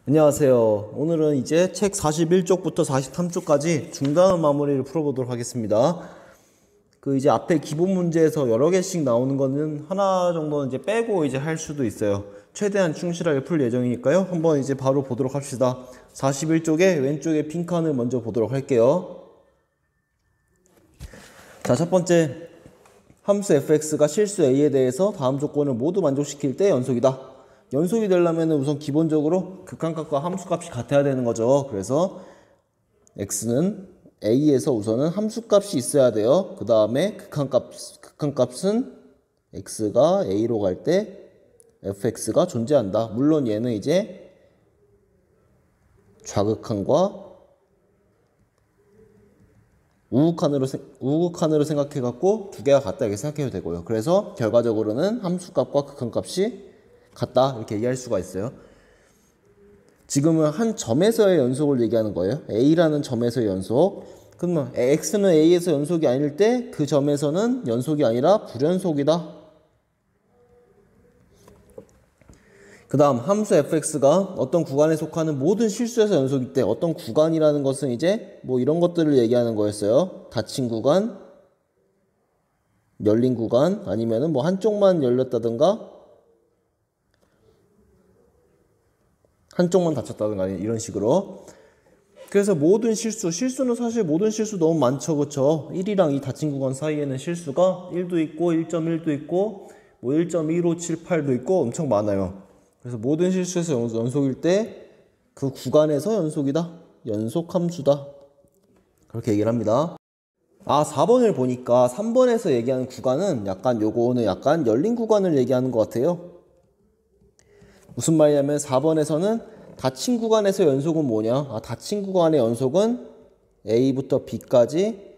안녕하세요. 오늘은 이제 책 41쪽부터 43쪽까지 중간 마무리를 풀어보도록 하겠습니다. 이제 앞에 기본 문제에서 여러 개씩 나오는 거는 하나 정도는 이제 빼고 이제 할 수도 있어요. 최대한 충실하게 풀 예정이니까요. 한번 이제 바로 보도록 합시다. 41쪽에 왼쪽에 빈 칸을 먼저 보도록 할게요. 자, 첫 번째. 함수 fx가 실수 a에 대해서 다음 조건을 모두 만족시킬 때 연속이다. 연속이 되려면 우선 기본적으로 극한값과 함수값이 같아야 되는 거죠. 그래서 x는 a에서 우선은 함수값이 있어야 돼요. 그 다음에 극한값은 x가 a로 갈 때 fx가 존재한다. 물론 얘는 이제 좌극한과 우극한으로 생각해갖고 두 개가 같다 이렇게 생각해도 되고요. 그래서 결과적으로는 함수값과 극한값이 같다 이렇게 얘기할 수가 있어요. 지금은 한 점에서의 연속을 얘기하는 거예요. A라는 점에서의 연속. 그러면 X는 A에서 연속이 아닐 때 그 점에서는 연속이 아니라 불연속이다. 그 다음 함수 fx가 어떤 구간에 속하는 모든 실수에서 연속일 때 어떤 구간이라는 것은 이제 뭐 이런 것들을 얘기하는 거였어요. 닫힌 구간, 열린 구간, 아니면은 뭐 한쪽만 열렸다든가 한쪽만 닫혔다든가 이런 식으로. 그래서 모든 실수는 사실 모든 실수 너무 많죠. 그쵸? 1이랑 이 닫힌 구간 사이에는 실수가 1도 있고 1.1도 있고 뭐 1.1578도 있고 엄청 많아요. 그래서 모든 실수에서 연속일 때 그 구간에서 연속이다. 연속 함수다. 그렇게 얘기를 합니다. 4번을 보니까 3번에서 얘기하는 구간은 요거는 약간 열린 구간을 얘기하는 것 같아요. 무슨 말이냐면 4번에서는 닫힌 구간에서 연속은 뭐냐? 닫힌 구간의 연속은 A부터 B까지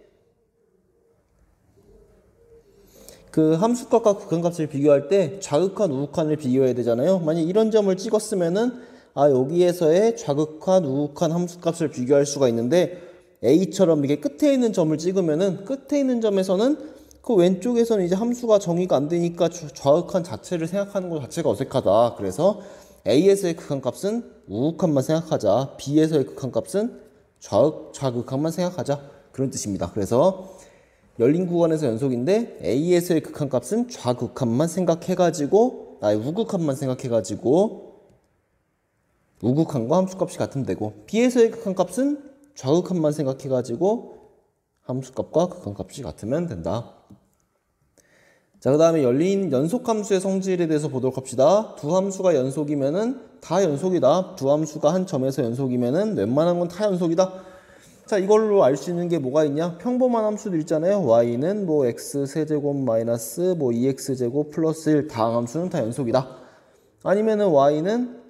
그 함수값과 극한값을 비교할 때 좌극한, 우극한을 비교해야 되잖아요. 만약 이런 점을 찍었으면은 여기에서의 좌극한, 우극한 함수값을 비교할 수가 있는데 A처럼 이게 끝에 있는 점을 찍으면은 끝에 있는 점에서는 그 왼쪽에서는 이제 함수가 정의가 안 되니까 좌극한 자체를 생각하는 것 자체가 어색하다. 그래서 A에서의 극한값은 우극한만 생각하자. B에서의 극한값은 좌극한만 생각하자. 그런 뜻입니다. 그래서 열린 구간에서 연속인데 A에서의 극한값은 좌극한만 생각해가지고 우극한만 생각해가지고 우극한과 함수값이 같으면 되고 B에서의 극한값은 좌극한만 생각해가지고 함수값과 극한값이 같으면 된다. 자, 그 다음에 열린 연속함수의 성질에 대해서 보도록 합시다. 두 함수가 연속이면은 다 연속이다. 두 함수가 한 점에서 연속이면은 웬만한 건 다 연속이다. 자, 이걸로 알 수 있는 게 뭐가 있냐? 평범한 함수도 있잖아요. y는 뭐 x 세제곱 마이너스 뭐 2x제곱 플러스 1 다항 함수는 다 연속이다. 아니면은 y는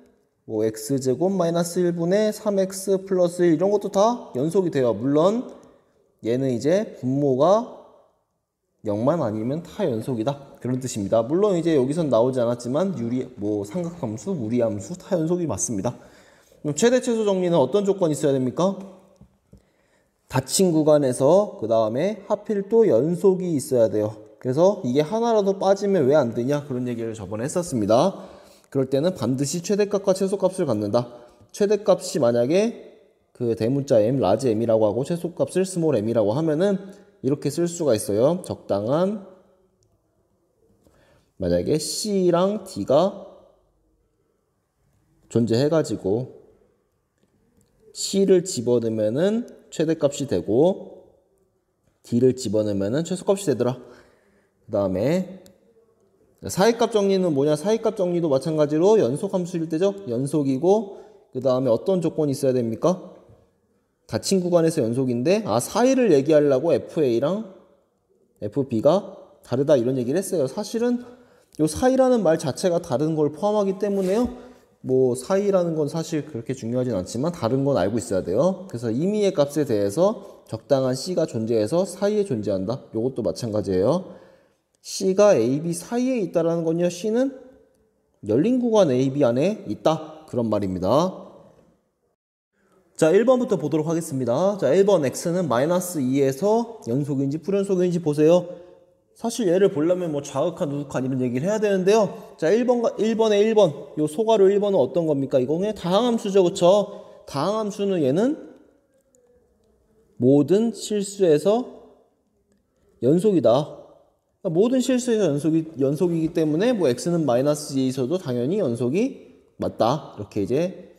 뭐 x제곱 마이너스 1분의 3x 플러스 1 이런 것도 다 연속이 돼요. 물론 얘는 이제 분모가 0만 아니면 다 연속이다. 그런 뜻입니다. 물론 이제 여기선 나오지 않았지만 삼각함수, 무리함수 다 연속이 맞습니다. 그럼 최대 최소 정리는 어떤 조건이 있어야 됩니까? 닫힌 구간에서 그 다음에 하필 또 연속이 있어야 돼요. 그래서 이게 하나라도 빠지면 왜 안 되냐 그런 얘기를 저번에 했었습니다. 그럴 때는 반드시 최대값과 최소값을 갖는다. 최대값이 만약에 그 대문자 m, 라지 m이라고 하고 최소값을 스몰 m이라고 하면은 이렇게 쓸 수가 있어요. 적당한 만약에 C랑 D가 존재해가지고 C를 집어넣으면은 최대값이 되고 D를 집어넣으면은 최소값이 되더라. 그 다음에 사이값 정리는 뭐냐? 사이값 정리도 마찬가지로 연속함수일 때죠. 연속이고 그 다음에 어떤 조건이 있어야 됩니까? 닫힌 구간에서 연속인데 사이를 얘기하려고 FA랑 FB가 다르다 이런 얘기를 했어요. 사실은 이 사이라는 말 자체가 다른 걸 포함하기 때문에요. 뭐 사이라는 건 사실 그렇게 중요하진 않지만 다른 건 알고 있어야 돼요. 그래서 임의의 값에 대해서 적당한 C가 존재해서 사이에 존재한다. 이것도 마찬가지예요. C가 AB 사이에 있다라는 건요. C는 열린 구간 AB 안에 있다. 그런 말입니다. 자, 1번부터 보도록 하겠습니다. 자, 1번 x는 마이너스 2에서 연속인지 불연속인지 보세요. 사실 얘를 보려면 뭐 좌극한, 우극한 이런 얘기를 해야 되는데요. 자, 1번에 1번. 요 소가로 1번은 어떤 겁니까? 이거는 다항함수죠. 그쵸? 다항함수는 얘는 모든 실수에서 연속이다. 그러니까 모든 실수에서 연속이기 때문에 뭐 x는 마이너스 2에서도 당연히 연속이 맞다. 이렇게 이제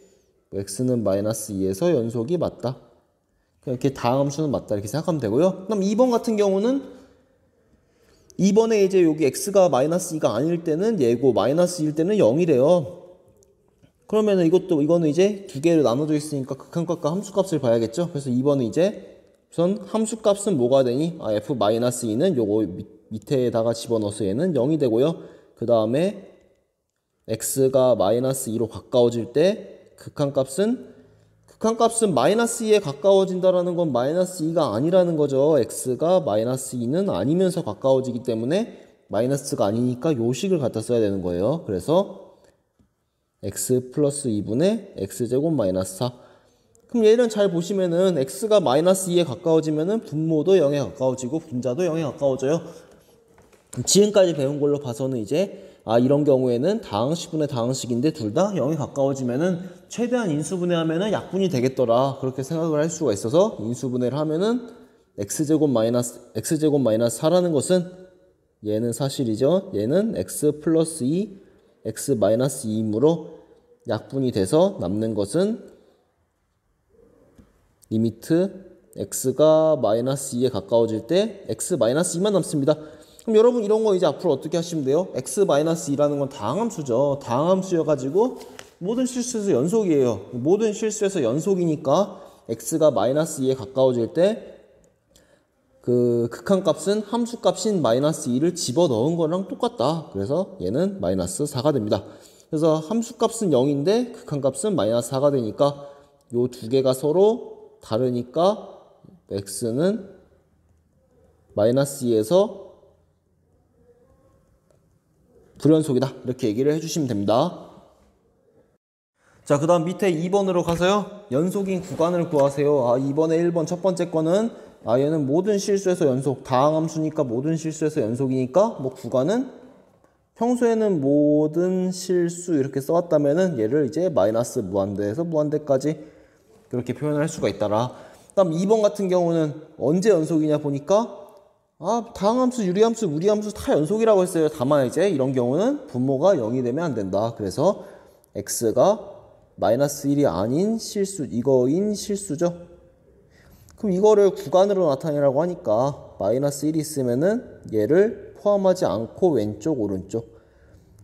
x는 마이너스 2에서 연속이 맞다. 이렇게 다항함수는 맞다. 이렇게 생각하면 되고요. 그럼 2번 같은 경우는 2번에 이제 여기 x가 마이너스 2가 아닐 때는 얘고 마이너스 1일 때는 0이래요. 그러면은 이거는 이제 두 개로 나눠져 있으니까 극한값과 함수값을 봐야겠죠. 그래서 2번은 이제 우선 함수값은 뭐가 되니? f-2는 요거 밑에다가 집어넣어서 얘는 0이 되고요. 그 다음에 x가 마이너스 2로 가까워질 때 극한값은 마이너스 2에 가까워진다라는 건 마이너스 2가 아니라는 거죠. x가 마이너스 2는 아니면서 가까워지기 때문에 마이너스가 아니니까 요 식을 갖다 써야 되는 거예요. 그래서 x 플러스 2분의 x제곱 마이너스 4. 그럼 얘는 잘 보시면은 x가 마이너스 2에 가까워지면은 분모도 0에 가까워지고 분자도 0에 가까워져요. 지금까지 배운 걸로 봐서는 이제 이런 경우에는 다항식분의 다항식인데 둘 다 0에 가까워지면은 최대한 인수분해하면은 약분이 되겠더라. 그렇게 생각을 할 수가 있어서 인수분해를 하면은 x제곱 마이너스 4라는 것은 얘는 사실이죠. 얘는 x 플러스 2, x 마이너스 2이므로 약분이 돼서 남는 것은 리미트 x가 마이너스 2에 가까워질 때 x 마이너스 2만 남습니다. 그럼 여러분 이런 거 이제 앞으로 어떻게 하시면 돼요? x 마이너스 2라는 건 다항함수죠. 다항함수여가지고 모든 실수에서 연속이에요. 모든 실수에서 연속이니까 x가 마이너스 2에 가까워질 때 그 극한값은 함수값인 마이너스 2를 집어넣은 거랑 똑같다. 그래서 얘는 마이너스 4가 됩니다. 그래서 함수값은 0인데 극한값은 마이너스 4가 되니까 요 두 개가 서로 다르니까 x는 마이너스 2에서 불연속이다. 이렇게 얘기를 해주시면 됩니다. 자, 그 다음 밑에 2번으로 가서요. 연속인 구간을 구하세요. 2번에 1번 첫 번째 거는 얘는 모든 실수에서 연속, 다항함수니까 모든 실수에서 연속이니까 뭐 구간은 평소에는 모든 실수 이렇게 써왔다면은 얘를 이제 마이너스 무한대에서 무한대까지 그렇게 표현을 할 수가 있더라. 그다음 2번 같은 경우는 언제 연속이냐 보니까 다항함수, 유리함수, 무리함수 다 연속이라고 했어요. 다만 이제 이런 경우는 분모가 0이 되면 안 된다. 그래서 x가 마이너스 1이 아닌 실수, 이거인 실수죠. 그럼 이거를 구간으로 나타내라고 하니까 마이너스 1이 있으면은 얘를 포함하지 않고 왼쪽, 오른쪽.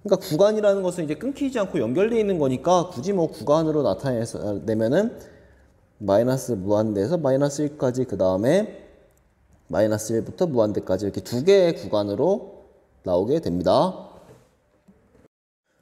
그러니까 구간이라는 것은 이제 끊기지 않고 연결되어 있는 거니까 굳이 뭐 구간으로 나타내면은 마이너스 무한대에서 마이너스 1까지 그 다음에 마이너스 1부터 무한대까지 이렇게 두 개의 구간으로 나오게 됩니다.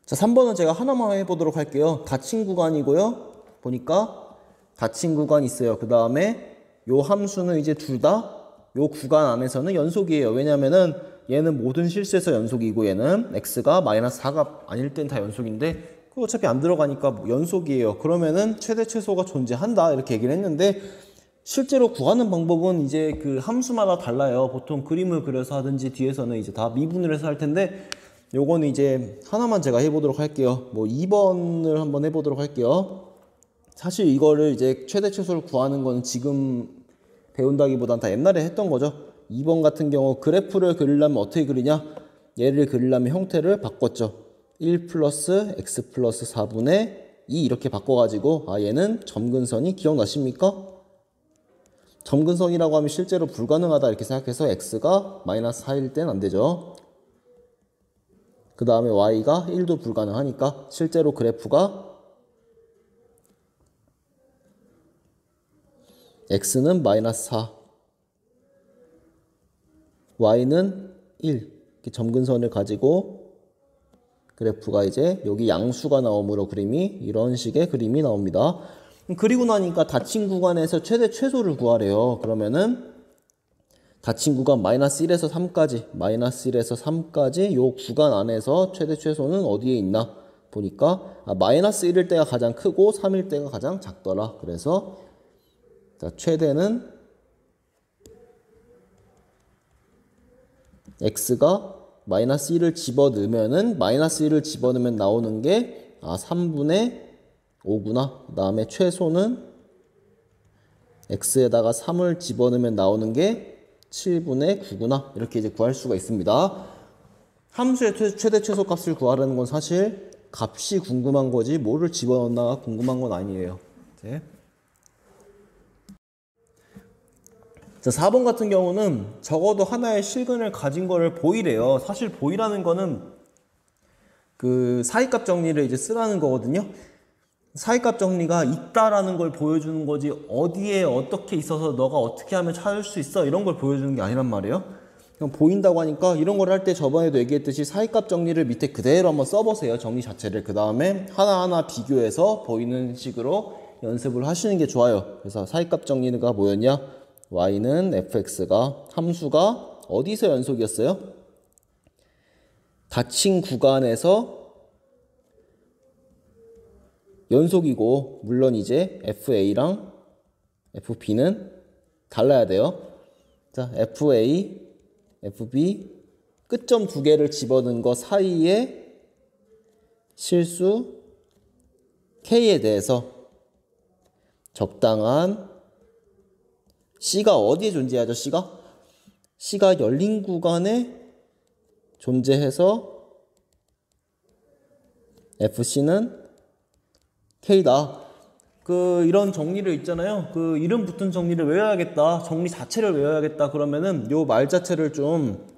자, 3번은 제가 하나만 해보도록 할게요. 닫힌 구간이고요. 보니까 닫힌 구간이 있어요. 그 다음에 요 함수는 이제 둘 다 요 구간 안에서는 연속이에요. 왜냐면은 얘는 모든 실수에서 연속이고 얘는 x가 마이너스 4가 아닐 땐 다 연속인데 그거 어차피 안 들어가니까 뭐 연속이에요. 그러면은 최대 최소가 존재한다 이렇게 얘기를 했는데 실제로 구하는 방법은 이제 그 함수마다 달라요. 보통 그림을 그려서 하든지 뒤에서는 이제 다 미분을 해서 할 텐데 요거는 이제 하나만 제가 해보도록 할게요. 뭐 2번을 한번 해보도록 할게요. 사실 이거를 이제 최대 최소를 구하는 건 지금 배운다기보단 다 옛날에 했던 거죠. 2번 같은 경우 그래프를 그리려면 어떻게 그리냐? 얘를 그리려면 형태를 바꿨죠. 1 플러스 x 플러스 4분의 2 이렇게 바꿔가지고 얘는 점근선이 기억나십니까? 점근선이라고 하면 실제로 불가능하다 이렇게 생각해서 x가 마이너스 4일 땐 안 되죠. 그 다음에 y가 1도 불가능하니까 실제로 그래프가 x는 마이너스 4, y는 1 이렇게 점근선을 가지고 그래프가 이제 여기 양수가 나오므로 그림이 이런 식의 그림이 나옵니다. 그리고 나니까 닫힌 구간에서 최대 최소를 구하래요. 그러면은 닫힌 구간 마이너스 1에서 3까지 요 구간 안에서 최대 최소는 어디에 있나 보니까 마이너스 1일 때가 가장 크고 3일 때가 가장 작더라. 그래서 자, 최대는 x가 마이너스 1을 집어넣으면은 마이너스 1을 집어넣으면 나오는 게 3분의 5구나. 그 다음에 최소는 x에다가 3을 집어넣으면 나오는 게 7분의 9구나. 이렇게 이제 구할 수가 있습니다. 함수의 최대 최소 값을 구하라는 건 사실 값이 궁금한 거지 뭐를 집어넣나 궁금한 건 아니에요. 네. 자, 4번 같은 경우는 적어도 하나의 실근을 가진 거를 보이래요. 사실 보이라는 거는 그 사이값 정리를 이제 쓰라는 거거든요. 사이값 정리가 있다라는 걸 보여주는 거지 어디에 어떻게 있어서 너가 어떻게 하면 찾을 수 있어 이런 걸 보여주는 게 아니란 말이에요. 그냥 보인다고 하니까 이런 걸 할 때 저번에도 얘기했듯이 사이값 정리를 밑에 그대로 한번 써보세요. 정리 자체를. 그 다음에 하나하나 비교해서 보이는 식으로 연습을 하시는 게 좋아요. 그래서 사이값 정리가 뭐였냐? y는 fx가 함수가 어디서 연속이었어요? 닫힌 구간에서 연속이고 물론 이제 fa랑 fb는 달라야 돼요. 자, fa, fb 끝점 두 개를 집어넣은 거 사이에 실수 k에 대해서 적당한 C가 어디에 존재하죠? C가 열린 구간에 존재해서 FC는 K다. 이런 정리를 있잖아요. 이름 붙은 정리를 외워야겠다. 정리 자체를 외워야겠다. 그러면은 요 말 자체를 좀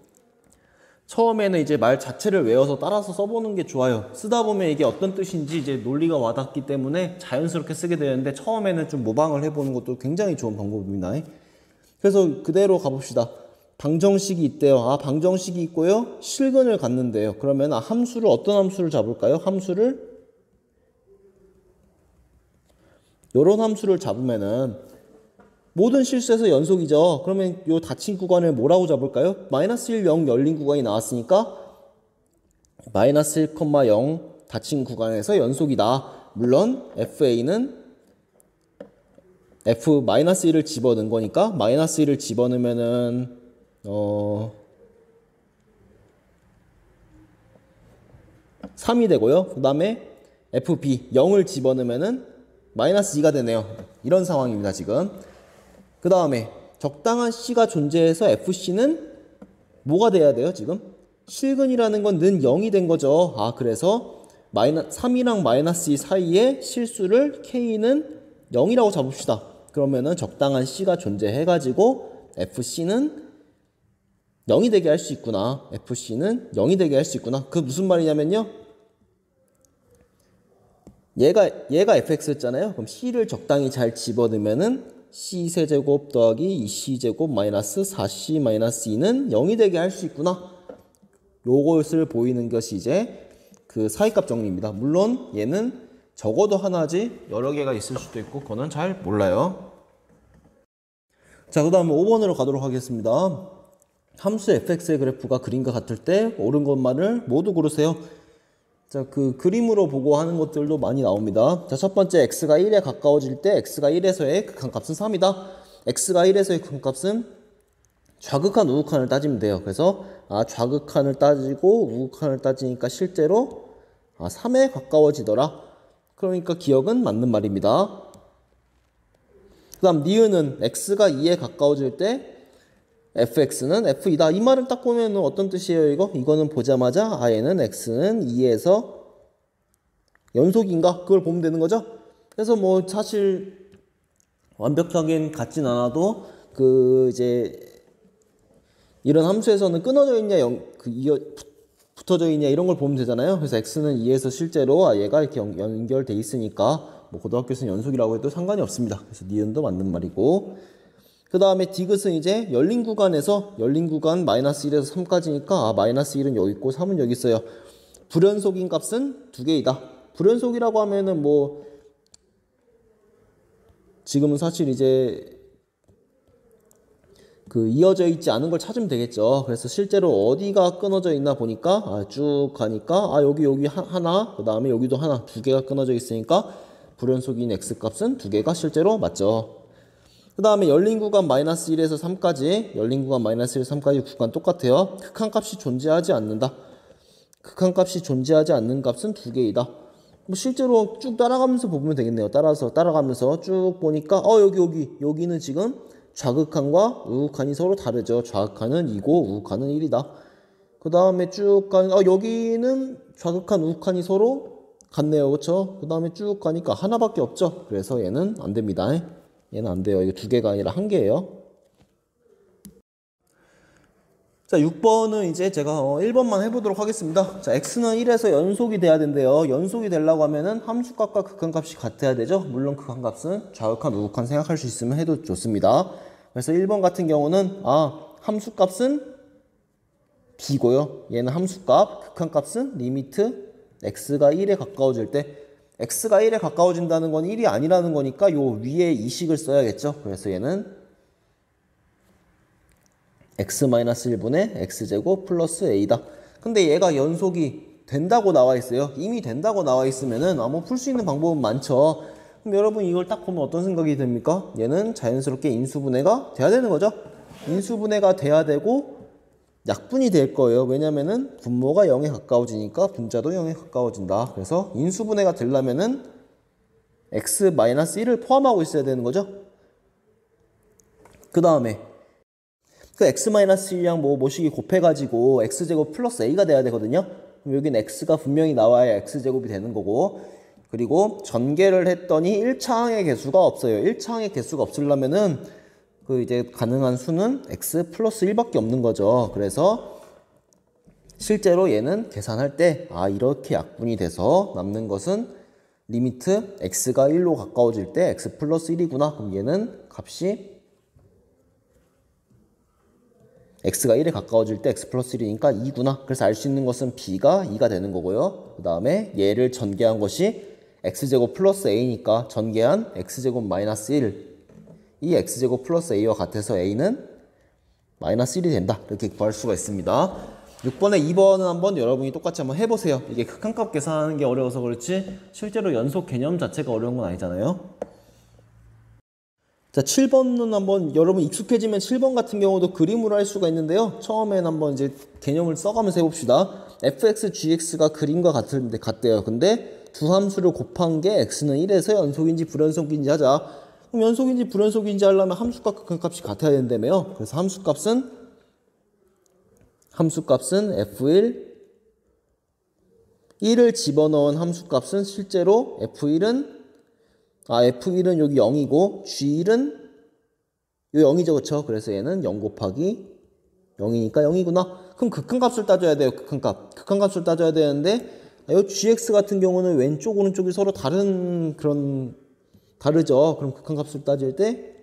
처음에는 이제 말 자체를 외워서 따라서 써보는 게 좋아요. 쓰다 보면 이게 어떤 뜻인지 이제 논리가 와닿기 때문에 자연스럽게 쓰게 되는데 처음에는 좀 모방을 해보는 것도 굉장히 좋은 방법입니다. 그래서 그대로 가봅시다. 방정식이 있대요. 방정식이 있고요. 실근을 갖는데요. 그러면 함수를 어떤 함수를 잡을까요? 함수를 요런 함수를 잡으면은 모든 실수에서 연속이죠. 그러면 요 닫힌 구간을 뭐라고 잡을까요? 마이너스 1, 0 열린 구간이 나왔으니까 마이너스 1, 0 닫힌 구간에서 연속이다. 물론 fa는 f-1을 집어넣은 거니까 마이너스 1을 집어넣으면은 3이 되고요. 그 다음에 fb 0을 집어넣으면은 마이너스 2가 되네요. 이런 상황입니다. 지금. 그 다음에 적당한 C가 존재해서 FC는 뭐가 돼야 돼요? 지금 실근이라는 건 는 0이 된 거죠. 그래서 3이랑 마이너스 2 사이에 실수를 K는 0이라고 잡읍시다. 그러면은 적당한 C가 존재해가지고 FC는 0이 되게 할 수 있구나. FC는 0이 되게 할 수 있구나. 그 무슨 말이냐면요. 얘가 fx였잖아요. 그럼 C를 적당히 잘 집어넣으면은 C세제곱 더하기 2C제곱 마이너스 4C 마이너스 2는 0이 되게 할 수 있구나. 요것을 보이는 것이 이제 그 사이값 정리입니다. 물론 얘는 적어도 하나지 여러 개가 있을 수도 있고 그거는 잘 몰라요. 자, 그 다음에 5번으로 가도록 하겠습니다. 함수 fx의 그래프가 그림과 같을 때 옳은 것만을 모두 고르세요. 자, 그림으로 보고 하는 것들도 많이 나옵니다. 자, 첫 번째 x가 1에 가까워질 때 x가 1에서의 극한값은 3이다. x가 1에서의 극한값은 좌극한 우극한을 따지면 돼요. 그래서 좌극한을 따지고 우극한을 따지니까 실제로 3에 가까워지더라. 그러니까 기억은 맞는 말입니다. 그 다음 니은은 x가 2에 가까워질 때 fx는 f이다. 이 말을 딱 보면 어떤 뜻이에요, 이거? 이거는 보자마자 얘는 x는 2에서 연속인가? 그걸 보면 되는 거죠? 그래서 뭐 사실 완벽하긴 같진 않아도 이제 이런 함수에서는 끊어져 있냐, 붙어져 있냐 이런 걸 보면 되잖아요. 그래서 x는 2에서 실제로 얘가 이렇게 연결돼 있으니까 뭐 고등학교에서는 연속이라고 해도 상관이 없습니다. 그래서 니은도 맞는 말이고. 그 다음에 디귿은 이제 열린 구간에서 열린 구간 마이너스 1에서 3까지니까 마이너스 1은 여기 있고 3은 여기 있어요. 불연속인 값은 2개이다. 불연속이라고 하면은 뭐 지금은 사실 이제 이어져 있지 않은 걸 찾으면 되겠죠. 그래서 실제로 어디가 끊어져 있나 보니까 쭉 가니까 여기 하나, 그 다음에 여기도 하나, 2개가 끊어져 있으니까 불연속인 x 값은 2개가 실제로 맞죠. 그 다음에 열린 구간 마이너스 1에서 3까지, 열린 구간 마이너스 1에서 3까지 구간 똑같아요. 극한값이 존재하지 않는다. 극한값이 존재하지 않는 값은 두 개이다. 뭐 실제로 쭉 따라가면서 보면 되겠네요. 따라가면서 쭉 보니까 여기는 지금 좌극한과 우극한이 서로 다르죠. 좌극한은 2고 우극한은 1이다. 그 다음에 쭉 가는 여기는 좌극한 우극한이 서로 같네요. 그렇죠? 그 다음에 쭉 가니까 하나밖에 없죠. 그래서 얘는 안 됩니다. 얘는 안 돼요. 이거 두 개가 아니라 한 개예요. 자, 6번은 이제 제가 1번만 해보도록 하겠습니다. 자, x는 1에서 연속이 돼야 된대요. 연속이 되려고 하면은 함수값과 극한값이 같아야 되죠. 물론 극한값은 좌극한, 우극한 생각할 수 있으면 해도 좋습니다. 그래서 1번 같은 경우는 함수값은 b고요. 얘는 함수값, 극한값은 리미트 x가 1에 가까워질 때, x가 1에 가까워진다는 건 1이 아니라는 거니까 요 위에 이식을 써야겠죠. 그래서 얘는 x-1분의 x제곱 플러스 a다. 근데 얘가 연속이 된다고 나와 있어요. 이미 된다고 나와 있으면은 뭐 풀 수 있는 방법은 많죠. 그럼 여러분 이걸 딱 보면 어떤 생각이 듭니까? 얘는 자연스럽게 인수분해가 돼야 되는 거죠. 인수분해가 돼야 되고 약분이 될 거예요. 왜냐면은 분모가 0에 가까워지니까 분자도 0에 가까워진다. 그래서 인수분해가 되려면은 x-1을 포함하고 있어야 되는 거죠. 그 다음에 그 x-1이랑 뭐식이 곱해가지고 x제곱 플러스 a가 돼야 되거든요. 그럼 여기는 x가 분명히 나와야 x제곱이 되는 거고, 그리고 전개를 했더니 1차항의 개수가 없어요. 1차항의 개수가 없으려면은 그 이제 가능한 수는 x 플러스 1밖에 없는 거죠. 그래서 실제로 얘는 계산할 때 이렇게 약분이 돼서 남는 것은 리미트 x가 1로 가까워질 때 x 플러스 1이구나. 그럼 얘는 값이 x가 1에 가까워질 때 x 플러스 1이니까 2구나. 그래서 알 수 있는 것은 b가 2가 되는 거고요. 그 다음에 얘를 전개한 것이 x제곱 플러스 a니까 전개한 x제곱 마이너스 1. 이 x제곱 플러스 a와 같아서 a는 마이너스 1이 된다. 이렇게 구할 수가 있습니다. 6번에 2번은 한번 여러분이 똑같이 한번 해보세요. 이게 극한값 계산하는 게 어려워서 그렇지 실제로 연속 개념 자체가 어려운 건 아니잖아요. 자, 7번은 한번 여러분 익숙해지면 7번 같은 경우도 그림으로 할 수가 있는데요. 처음엔 한번 이제 개념을 써가면서 해봅시다. fx, gx가 그림과 같대요. 근데 두 함수를 곱한 게 x는 1에서 연속인지 불연속인지 하자. 그럼 연속인지 불연속인지 하려면 함수값 극한값이 같아야 된다며요. 그래서 함수값은 f1 1을 집어넣은 함수값은 실제로 f1은 여기 0이고 g1은 요 0이죠. 그쵸? 그래서 얘는 0 곱하기 0이니까 0이구나. 그럼 극한값을 따져야 돼요. 극한값을 따져야 되는데 요 gx 같은 경우는 왼쪽 오른쪽이 서로 다르죠. 그럼 극한값을 따질 때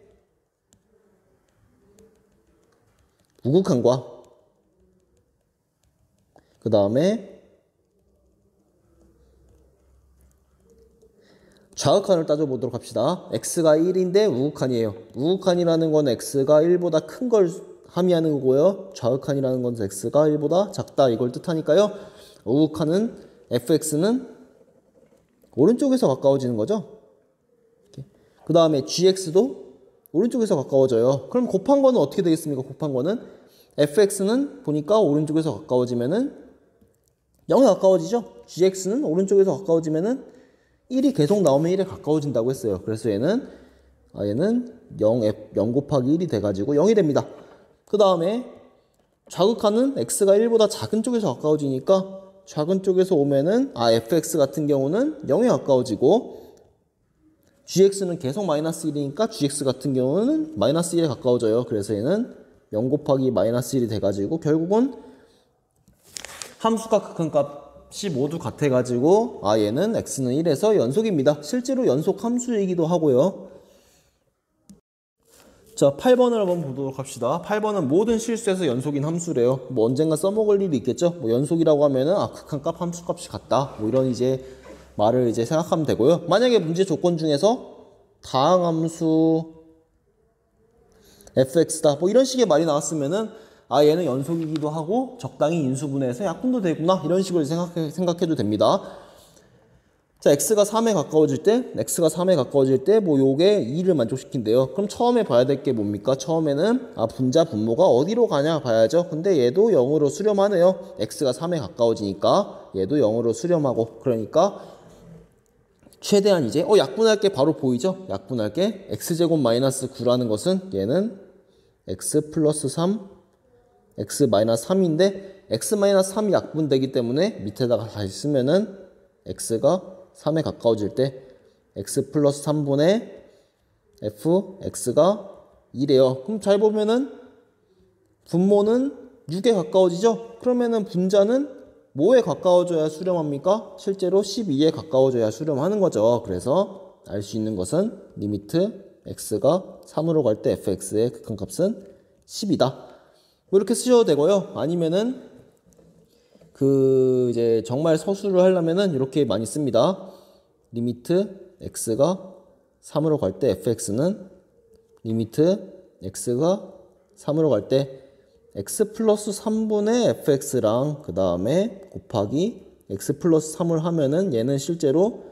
우극한과 그 다음에 좌극한을 따져보도록 합시다. x가 1인데 우극한이에요. 우극한이라는 건 x가 1보다 큰 걸 함의하는 거고요. 좌극한이라는 건 x가 1보다 작다 이걸 뜻하니까요. 우극한은 fx는 오른쪽에서 가까워지는 거죠. 그 다음에 gx도 오른쪽에서 가까워져요. 그럼 곱한 거는 어떻게 되겠습니까? 곱한 거는 fx는 보니까 오른쪽에서 가까워지면은 0에 가까워지죠. gx는 오른쪽에서 가까워지면은 1이 계속 나오면 1에 가까워진다고 했어요. 그래서 얘는 0 곱하기 1이 돼가지고 0이 됩니다. 그 다음에 좌극한은 x가 1보다 작은 쪽에서 가까워지니까 작은 쪽에서 오면은 fx 같은 경우는 0에 가까워지고 gx는 계속 마이너스 1이니까 gx 같은 경우는 마이너스 1에 가까워져요. 그래서 얘는 0 곱하기 마이너스 1이 돼가지고 결국은 함수가 극한값이 모두 같아가지고 얘는 x는 1에서 연속입니다. 실제로 연속 함수이기도 하고요. 자, 8번을 한번 보도록 합시다. 8번은 모든 실수에서 연속인 함수래요. 뭐 언젠가 써먹을 일이 있겠죠. 뭐 연속이라고 하면은 극한값 함수값이 같다. 뭐 이런 이제 말을 이제 생각하면 되고요. 만약에 문제 조건 중에서 다항함수 fx다. 뭐 이런 식의 말이 나왔으면은 얘는 연속이기도 하고 적당히 인수분해해서 약분도 되구나. 이런 식으로 생각해도 됩니다. 자, x가 3에 가까워질 때 뭐 요게 2를 만족시킨대요. 그럼 처음에 봐야 될 게 뭡니까? 처음에는 분자 분모가 어디로 가냐 봐야죠. 근데 얘도 0으로 수렴하네요. x가 3에 가까워지니까 얘도 0으로 수렴하고, 그러니까 최대한 이제 약분할 게 바로 보이죠? 약분할 게 x제곱 마이너스 9라는 것은 얘는 x 플러스 3 x 마이너스 3인데 x 마이너스 3이 약분되기 때문에 밑에다가 다시 쓰면은 x가 3에 가까워질 때 x 플러스 3분의 f x가 2래요. 그럼 잘 보면은 분모는 6에 가까워지죠? 그러면은 분자는 뭐에 가까워져야 수렴합니까? 실제로 12에 가까워져야 수렴하는 거죠. 그래서 알 수 있는 것은 리미트 x가 3으로 갈 때 fx의 극한값은 10이다. 뭐 이렇게 쓰셔도 되고요. 아니면은 이제 정말 서술을 하려면은 이렇게 많이 씁니다. 리미트 x가 3으로 갈 때 fx는 리미트 x가 3으로 갈 때 x 플러스 3분의 fx랑 그 다음에 곱하기 x 플러스 3을 하면은 얘는 실제로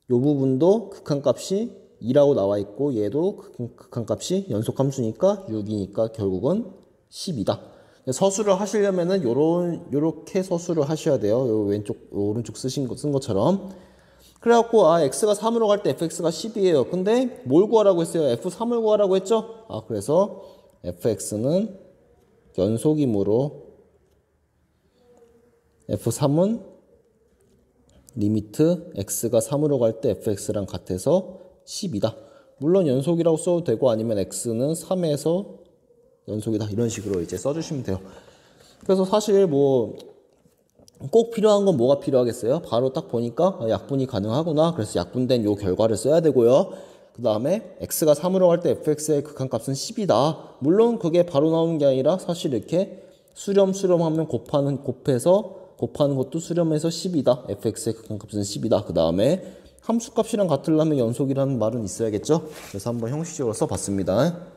요 부분도 극한값이 2라고 나와 있고 얘도 극한값이 연속함수니까 6이니까 결국은 10이다. 서술을 하시려면은 요렇게 서술을 하셔야 돼요. 요 왼쪽 오른쪽 쓴 것처럼. 그래갖고 x가 3으로 갈 때 fx가 10이에요. 근데 뭘 구하라고 했어요? f3을 구하라고 했죠? 그래서 fx는 연속이므로 f3은 리미트 x가 3으로 갈 때 fx랑 같아서 10이다. 물론 연속이라고 써도 되고 아니면 x는 3에서 연속이다. 이런 식으로 이제 써주시면 돼요. 그래서 사실 뭐 꼭 필요한 건 뭐가 필요하겠어요? 바로 딱 보니까 약분이 가능하구나. 그래서 약분된 요 결과를 써야 되고요. 그 다음에 x가 3으로 갈 때 fx의 극한값은 10이다. 물론 그게 바로 나오는 게 아니라 사실 이렇게 수렴하면 곱해서 곱하는 것도 수렴해서 10이다. fx의 극한값은 10이다. 그 다음에 함수값이랑 같으려면 연속이라는 말은 있어야겠죠? 그래서 한번 형식적으로 써봤습니다.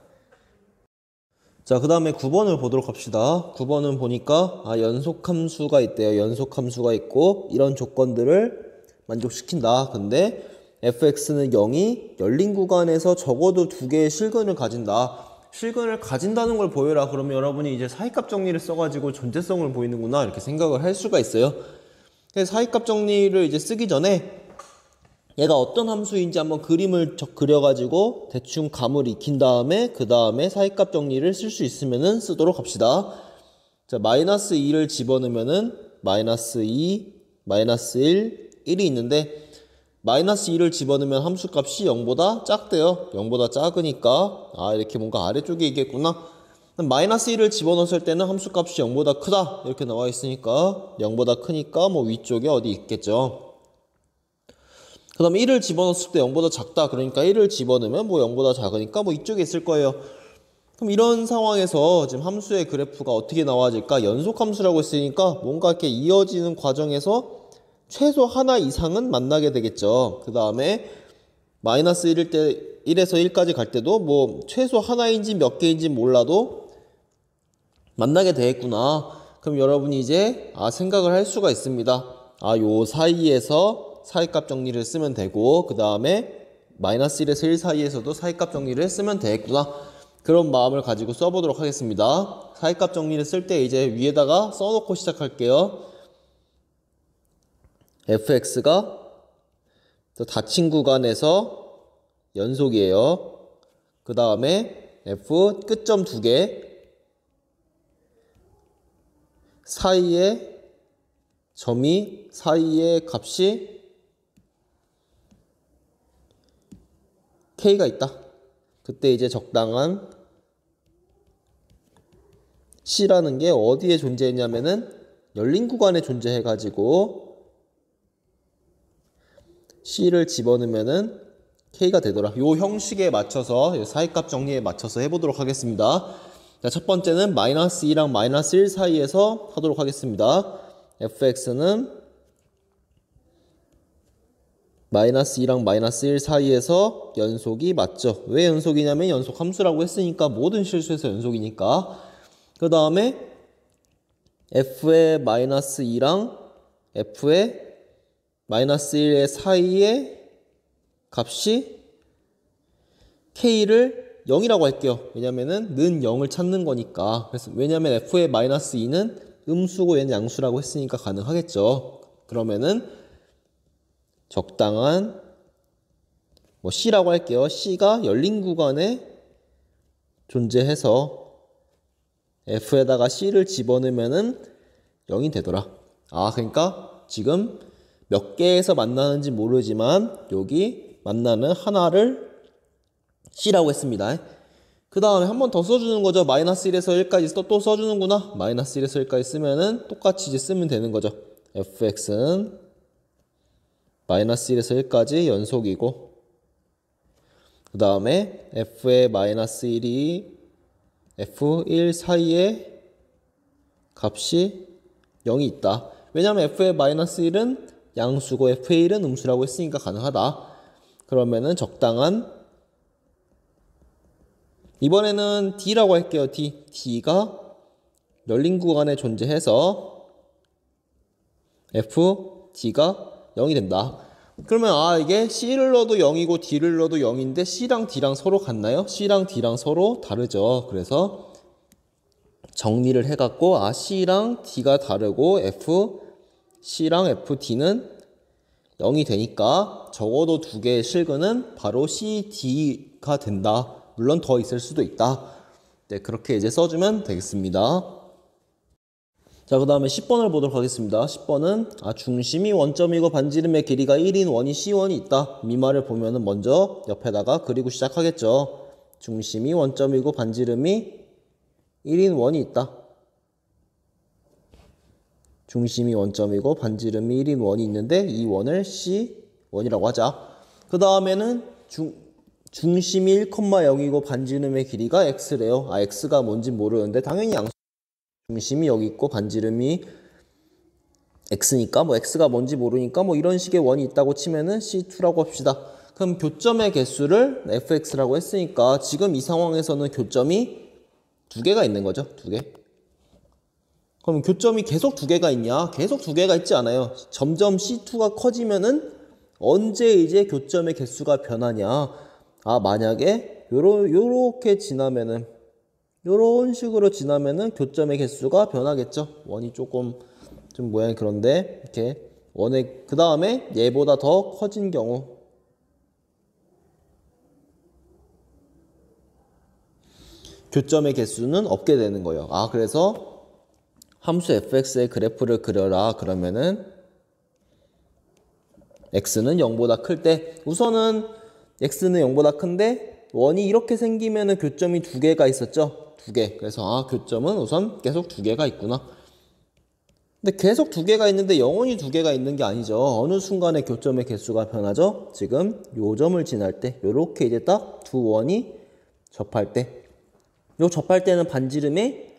자, 그 다음에 9번을 보도록 합시다. 9번은 보니까 연속함수가 있대요. 연속함수가 있고 이런 조건들을 만족시킨다. 근데 fx는 0이 열린 구간에서 적어도 2개의 실근을 가진다. 실근을 가진다는 걸 보여라. 그러면 여러분이 이제 사이값 정리를 써가지고 존재성을 보이는구나 이렇게 생각을 할 수가 있어요. 그래서 사이값 정리를 이제 쓰기 전에 얘가 어떤 함수인지 한번 그림을 그려가지고 대충 감을 익힌 다음에 그 다음에 사이값 정리를 쓸 수 있으면은 쓰도록 합시다. 자, 마이너스 2를 집어넣으면은 마이너스 2, 마이너스 1, 1이 있는데 마이너스 2를 집어넣으면 함수값이 0보다 작대요. 0보다 작으니까 이렇게 뭔가 아래쪽에 있겠구나. 마이너스 1을 집어넣었을 때는 함수값이 0보다 크다 이렇게 나와 있으니까 0보다 크니까 뭐 위쪽에 어디 있겠죠. 그 다음에 1을 집어넣었을 때 0보다 작다. 그러니까 1을 집어넣으면 뭐 0보다 작으니까 뭐 이쪽에 있을 거예요. 그럼 이런 상황에서 지금 함수의 그래프가 어떻게 나와질까? 연속함수라고 했으니까 뭔가 이렇게 이어지는 과정에서 최소 하나 이상은 만나게 되겠죠. 그 다음에 마이너스 1일 때 1에서 1까지 갈 때도 뭐 최소 하나인지 몇 개인지 몰라도 만나게 되겠구나. 그럼 여러분이 이제 생각을 할 수가 있습니다. 요 사이에서 사이값 정리를 쓰면 되고 그 다음에 마이너스 1에서 1 사이에서도 사이값 정리를 쓰면 되겠구나. 그런 마음을 가지고 써보도록 하겠습니다. 사이값 정리를 쓸 때 이제 위에다가 써놓고 시작할게요. fx가 닫힌 구간에서 연속이에요. 그 다음에 f 끝점 2개 사이에 점이 사이의 값이 k가 있다. 그때 이제 적당한 c라는 게 어디에 존재했냐면은 열린 구간에 존재해가지고 c를 집어넣으면은 k가 되더라. 요 형식에 맞춰서 사이값 정리에 맞춰서 해보도록 하겠습니다. 자, 첫 번째는 마이너스 2랑 마이너스 1 사이에서 하도록 하겠습니다. fx는 마이너스 2랑 마이너스 1 사이에서 연속이 맞죠. 왜 연속이냐면 연속 함수라고 했으니까 모든 실수에서 연속이니까. 그 다음에 f의 마이너스 2랑 f의 마이너스 1의 사이에 값이 k를 0이라고 할게요. 왜냐면은 는 0을 찾는 거니까. 그래서 왜냐면 f의 마이너스 2는 음수고 얘는 양수라고 했으니까 가능하겠죠. 그러면은 적당한 뭐 C라고 할게요. C가 열린 구간에 존재해서 F에다가 C를 집어넣으면은 0이 되더라. 아, 그러니까 지금 몇 개에서 만나는지 모르지만 여기 만나는 하나를 C라고 했습니다. 그 다음에 한 번 더 써주는 거죠. 마이너스 1에서 1까지 또 써주는구나. 마이너스 1에서 1까지 쓰면은 똑같이 이제 쓰면 되는 거죠. fx는 마이너스 1에서 1까지 연속이고, 그 다음에 f의 마이너스 1이 f1 사이에 값이 0이 있다. 왜냐면 f의 마이너스 1은 양수고 f의 1은 음수라고 했으니까 가능하다. 그러면은 적당한, 이번에는 D라고 할게요. D가 열린 구간에 존재해서 D가 0이 된다. 그러면 이게 C를 넣어도 0이고 D를 넣어도 0인데 C랑 D랑 서로 같나요? C랑 D랑 서로 다르죠. 그래서 정리를 해갖고 C랑 D가 다르고 C랑 FD는 0이 되니까 적어도 두 개의 실근은 바로 CD가 된다. 물론 더 있을 수도 있다. 네, 그렇게 이제 써주면 되겠습니다. 자, 그 다음에 10번을 보도록 하겠습니다. 10번은 중심이 원점이고 반지름의 길이가 1인 원이 C1이 있다. 미말을 보면은 먼저 옆에다가 그리고 시작하겠죠. 중심이 원점이고 반지름이 1인 원이 있다. 중심이 원점이고 반지름이 1인 원이 있는데 이 원을 C1이라고 하자. 그 다음에는 중심이 1,0이고 반지름의 길이가 x래요. x가 뭔지 모르는데 당연히 양수. 중심이 여기 있고 반지름이 x니까 뭐 x가 뭔지 모르니까 뭐 이런 식의 원이 있다고 치면은 C2라고 합시다. 그럼 교점의 개수를 fx라고 했으니까 지금 이 상황에서는 교점이 두 개가 있는 거죠. 두 개. 그럼 교점이 계속 두 개가 있냐? 계속 두 개가 있지 않아요. 점점 C2가 커지면은 언제 이제 교점의 개수가 변하냐? 만약에 요렇게 지나면은, 요런 식으로 지나면은 교점의 개수가 변하겠죠. 원이 조금 좀 모양이 그런데 이렇게 원의 그 다음에 얘보다 더 커진 경우 교점의 개수는 없게 되는 거예요. 그래서 함수 fx의 그래프를 그려라. 그러면은 x는 0보다 클 때 우선은 x는 0보다 큰데 원이 이렇게 생기면은 교점이 두 개가 있었죠. 두 개. 그래서 교점은 우선 계속 두 개가 있구나. 근데 계속 두 개가 있는데 영원히 두 개가 있는 게 아니죠. 어느 순간에 교점의 개수가 변하죠. 지금 요 점을 지날 때 요렇게 이제 딱 두 원이 접할 때, 요 접할 때는 반지름에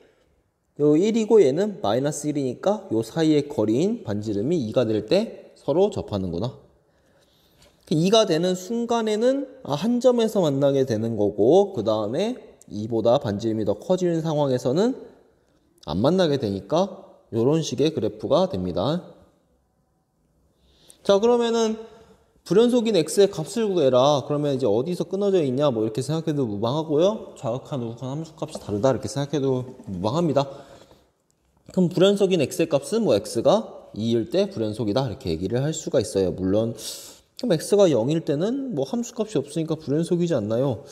요 1이고 얘는 마이너스 1이니까 요 사이의 거리인 반지름이 2가 될 때 서로 접하는구나. 2가 되는 순간에는 한 점에서 만나게 되는 거고, 그 다음에 2보다 반지름이 더 커지는 상황에서는 안 만나게 되니까 이런 식의 그래프가 됩니다. 자, 그러면은 불연속인 x의 값을 구해라. 그러면 이제 어디서 끊어져 있냐 뭐 이렇게 생각해도 무방하고요. 좌극한 우극한 함수값이 다르다 이렇게 생각해도 무방합니다. 그럼 불연속인 x의 값은 뭐 x가 2일 때 불연속이다 이렇게 얘기를 할 수가 있어요. 물론 그럼 x가 0일 때는 뭐 함수값이 없으니까 불연속이지 않나요?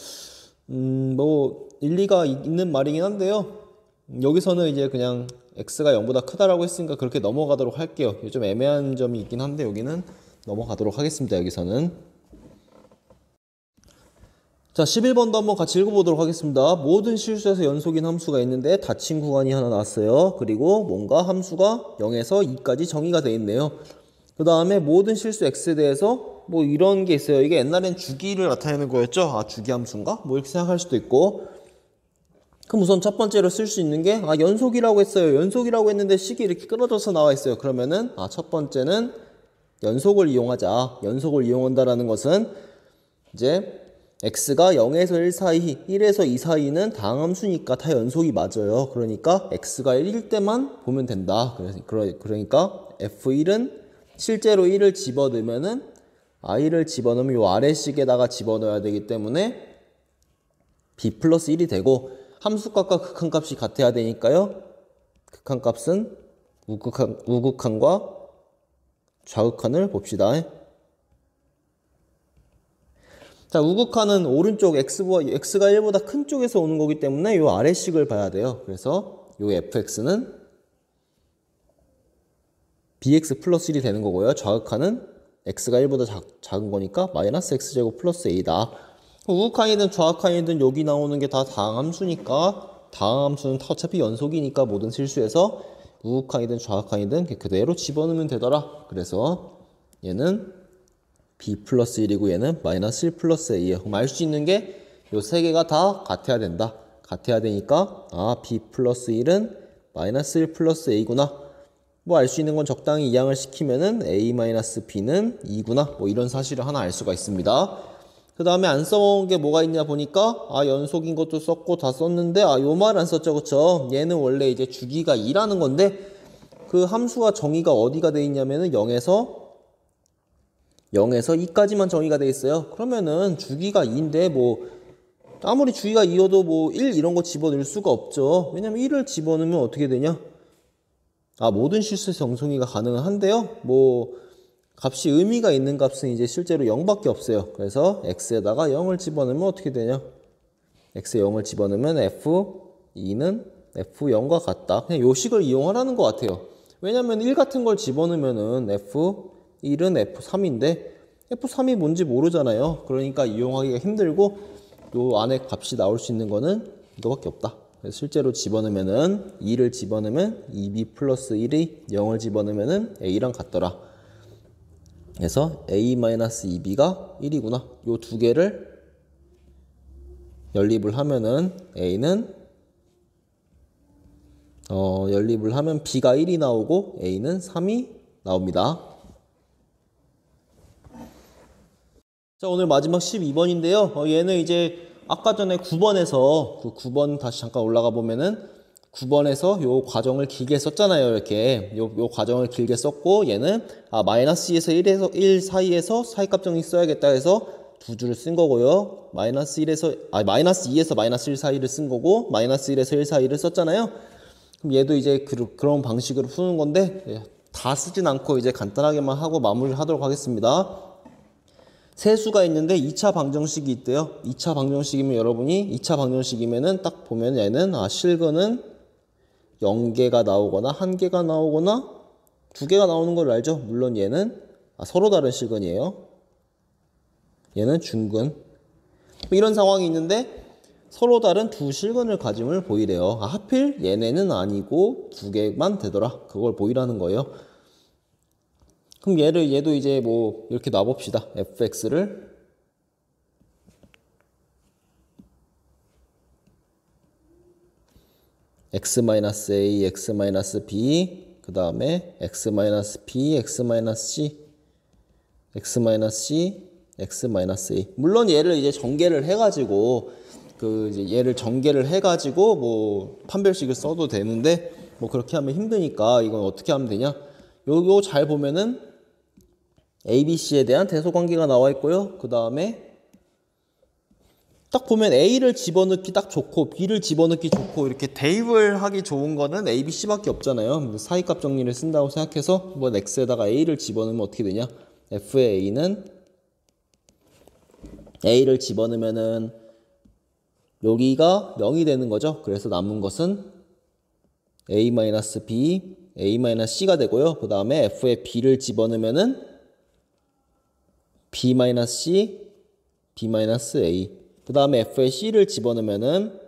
뭐 일리가 있는 말이긴 한데요. 여기서는 이제 그냥 x가 0보다 크다라고 했으니까 그렇게 넘어가도록 할게요. 좀 애매한 점이 있긴 한데 여기는 넘어가도록 하겠습니다. 여기서는. 자, 11번도 한번 같이 읽어보도록 하겠습니다. 모든 실수에서 연속인 함수가 있는데 닫힌 구간이 하나 나왔어요. 그리고 뭔가 함수가 0에서 2까지 정의가 되어 있네요. 그 다음에 모든 실수 x에 대해서 뭐 이런 게 있어요. 이게 옛날엔 주기를 나타내는 거였죠. 주기 함수인가? 뭐 이렇게 생각할 수도 있고. 그럼 우선 첫 번째로 쓸 수 있는 게 연속이라고 했어요. 연속이라고 했는데 식이 이렇게 끊어져서 나와 있어요. 그러면은 첫 번째는 연속을 이용하자. 연속을 이용한다라는 것은 이제 x가 0에서 1 사이, 1에서 2 사이는 다항함수니까 다 연속이 맞아요. 그러니까 x가 1일 때만 보면 된다. 그러니까 f1은 실제로 1을 집어넣으면은 i를 집어넣으면 요 아래식에다가 집어넣어야 되기 때문에 b 플러스 1이 되고 함수값과 극한값이 같아야 되니까요. 극한값은 우극한과 좌극한을 봅시다. 자, 우극한은 오른쪽 x가 1보다 큰 쪽에서 오는 거기 때문에 요 아래식을 봐야 돼요. 그래서 요 fx는 bx 플러스 1이 되는 거고요. 좌극한은 x가 1보다 작은 거니까 마이너스 x제곱 플러스 a다. 우극한이든 좌극한이든 여기 나오는 게 다 다항함수니까 다항함수는 어차피 연속이니까 모든 실수에서 우극한이든 좌극한이든 그대로 집어넣으면 되더라. 그래서 얘는 b 플러스 1이고 얘는 마이너스 1 플러스 a예요. 그럼 알 수 있는 게 요 세 개가 다 같아야 된다. 같아야 되니까 b 플러스 1은 마이너스 1 플러스 a구나. 뭐 알 수 있는 건 적당히 이항을 시키면은 a 마이너스 b는 2구나. 뭐 이런 사실을 하나 알 수가 있습니다. 그 다음에 안 써온 게 뭐가 있냐 보니까 연속인 것도 썼고 다 썼는데 요 말 안 썼죠, 그쵸? 얘는 원래 이제 주기가 2라는 건데 그 함수가 정의가 어디가 돼 있냐면은 0에서 2까지만 정의가 돼 있어요. 그러면은 주기가 2인데 뭐 아무리 주기가 2여도 뭐 1 이런 거 집어넣을 수가 없죠. 왜냐면 1을 집어넣으면 어떻게 되냐? 모든 실수에서 정성이가 가능은 한데요. 뭐 값이 의미가 있는 값은 이제 실제로 0밖에 없어요. 그래서 x에다가 0을 집어넣으면 어떻게 되냐? x에 0을 집어넣으면 f2는 f0과 같다. 그냥 요 식을 이용하라는 것 같아요. 왜냐면 1 같은 걸 집어넣으면은 f1은 f3인데 f3이 뭔지 모르잖아요. 그러니까 이용하기가 힘들고 요 안에 값이 나올 수 있는 거는 이거밖에 없다. 그래서 실제로 집어넣으면은 2를 집어넣으면 2b 플러스 1이 0을 집어넣으면은 a랑 같더라. 그래서 a-2b가 1이구나. 요 두 개를 연립을 하면은 a는 연립을 하면 b가 1이 나오고 a는 3이 나옵니다. 자, 오늘 마지막 12번인데요. 얘는 이제 아까 전에 9번에서 그 9번 다시 잠깐 올라가 보면은 9번에서 요 과정을 길게 썼잖아요. 이렇게 요 과정을 길게 썼고 얘는 마이너스 2에서 1 사이에서 사이값 정리 써야겠다 해서 두 줄을 쓴 거고요. 마이너스 2에서 마이너스 1 사이를 쓴 거고 마이너스 1에서 1 사이를 썼잖아요. 그럼 얘도 이제 그런 방식으로 푸는 건데 다 쓰진 않고 이제 간단하게만 하고 마무리를 하도록 하겠습니다. 세수가 있는데 2차 방정식이 있대요. 2차 방정식이면 여러분이 2차 방정식이면은 딱 보면 얘는 실근은 0개가 나오거나 1개가 나오거나 2개가 나오는 걸 알죠? 물론 얘는 서로 다른 실근이에요. 얘는 중근. 이런 상황이 있는데 서로 다른 두 실근을 가짐을 보이래요. 하필 얘네는 아니고 2개만 되더라. 그걸 보이라는 거예요. 그럼 얘도 이제 뭐 이렇게 놔봅시다. fx를 x-a, x-b 그 다음에 x-b, x-c, x-c, x-a. 물론 얘를 이제 전개를 해가지고 얘를 전개를 해가지고 뭐 판별식을 써도 되는데 뭐 그렇게 하면 힘드니까 이건 어떻게 하면 되냐? 요거 잘 보면은 ABC에 대한 대소관계가 나와 있고요. 그 다음에 딱 보면 A를 집어넣기 딱 좋고 B를 집어넣기 좋고 이렇게 대입을 하기 좋은 거는 ABC밖에 없잖아요. 사이값 정리를 쓴다고 생각해서 뭐 X에다가 A를 집어넣으면 어떻게 되냐? F의 A는 A를 집어넣으면은 여기가 0이 되는 거죠. 그래서 남은 것은 A-B, A-C가 되고요. 그 다음에 F의 B를 집어넣으면은 B-C, B-A. 그 다음에 F의 C를 집어넣으면은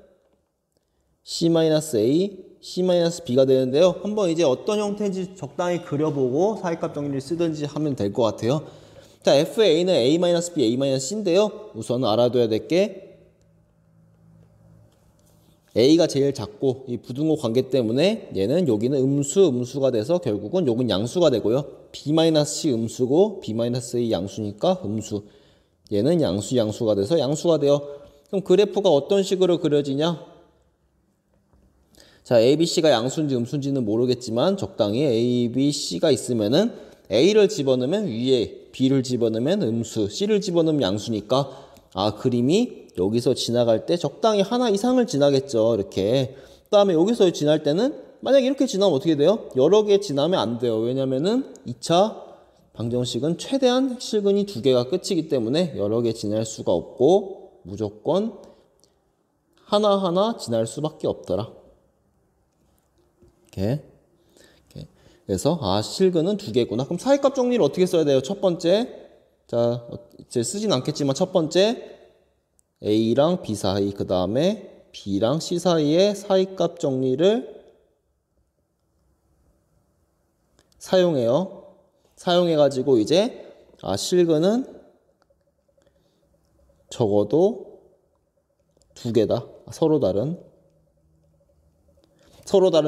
C-A, C-B가 되는데요. 한번 이제 어떤 형태인지 적당히 그려보고 사이값 정리를 쓰든지 하면 될 것 같아요. 자, F의 A는 A-B, A-C인데요. 우선 알아둬야 될 게 A가 제일 작고 이 부등호 관계 때문에 얘는 여기는 음수가 돼서 결국은 요건 양수가 되고요. B-C 음수고 B-A 양수니까 음수. 얘는 양수가 돼서 양수가 돼요. 그럼 그래프가 어떤 식으로 그려지냐? 자, A, B, C가 양수인지 음수인지는 모르겠지만 적당히 A, B, C가 있으면은 A를 집어넣으면 위에, B를 집어넣으면 음수, C를 집어넣으면 양수니까 그림이 여기서 지나갈 때 적당히 하나 이상을 지나겠죠. 이렇게. 그 다음에 여기서 지날 때는 만약에 이렇게 지나면 어떻게 돼요? 여러 개 지나면 안 돼요. 왜냐면은 2차 방정식은 최대한 실근이 2개가 끝이기 때문에 여러 개 지날 수가 없고 무조건 하나하나 지날 수밖에 없더라. 이렇게. 그래서 실근은 2개구나. 그럼 사이값 정리를 어떻게 써야 돼요? 첫 번째, 자 이제 쓰진 않겠지만 첫 번째 A랑 B 사이, 그 다음에 B랑 C 사이의 사이값 정리를 사용해요. 사용해가지고 이제 실근은 적어도 2개다. 서로 다른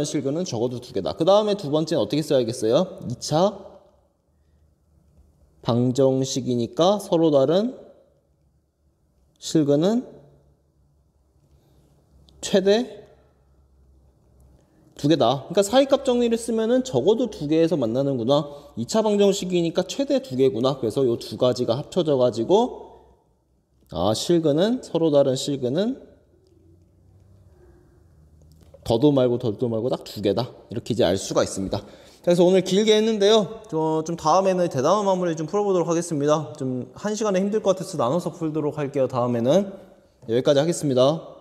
실근은 적어도 2개다. 그 다음에 두 번째는 어떻게 써야겠어요? 2차 방정식이니까 서로 다른 실근은 최대 2개다. 그러니까 사이값 정리를 쓰면은 적어도 2개에서 만나는구나. 2차 방정식이니까 최대 2개구나. 그래서 요 두 가지가 합쳐져 가지고 실근은 서로 다른 실근은 더도 말고 덜도 말고 딱 2개다. 이렇게 이제 알 수가 있습니다. 그래서 오늘 길게 했는데요. 좀 다음에는 대담한 마무리 좀 풀어보도록 하겠습니다. 좀 1시간에 힘들 것 같아서 나눠서 풀도록 할게요. 다음에는 여기까지 하겠습니다.